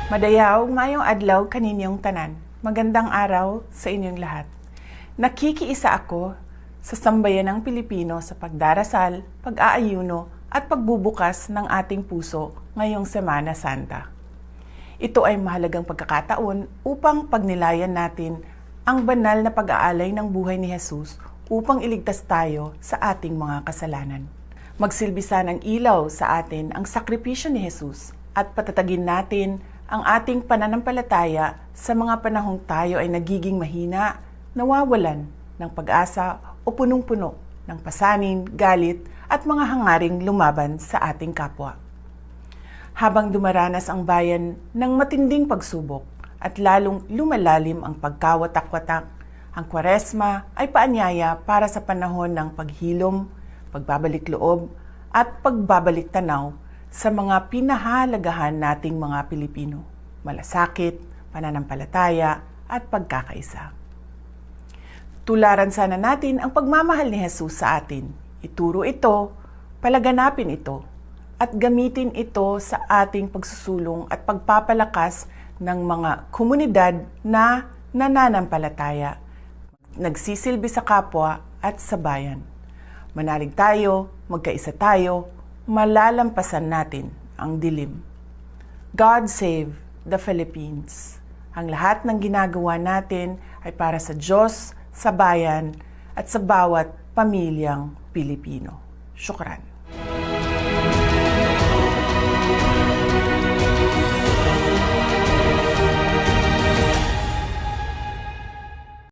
Madayaw, mayong adlaw kaninyong tanan. Magandang araw sa inyong lahat. Nakikiisa ako sa sambayanang Pilipino sa pagdarasal, pag-aayuno at pagbubukas ng ating puso ngayong Semana Santa. Ito ay mahalagang pagkakataon upang pagnilayan natin ang banal na pag-aalay ng buhay ni Jesus upang iligtas tayo sa ating mga kasalanan. Magsilbisa ng ilaw sa atin ang sakripisyo ni Jesus at patatagin natin ang ating pananampalataya sa mga panahong tayo ay nagiging mahina, nawawalan ng pag-asa o punong-puno ng pasanin, galit at mga hangaring lumaban sa ating kapwa. Habang dumaranas ang bayan ng matinding pagsubok at lalong lumalalim ang pagkawatak-watak, ang Kwaresma ay paanyaya para sa panahon ng paghilom, pagbabalik loob at pagbabalik tanaw sa mga pinahalagahan nating mga Pilipino, malasakit, pananampalataya, at pagkakaisa. Tularan sana natin ang pagmamahal ni Jesus sa atin. Ituro ito, palaganapin ito, at gamitin ito sa ating pagsusulong at pagpapalakas ng mga komunidad na nananampalataya, nagsisilbi sa kapwa at sa bayan. Manalig tayo, magkaisa tayo, malalampasan natin ang dilim. God save the Philippines. Ang lahat ng ginagawa natin ay para sa Diyos, sa bayan, at sa bawat pamilyang Pilipino. Syukran.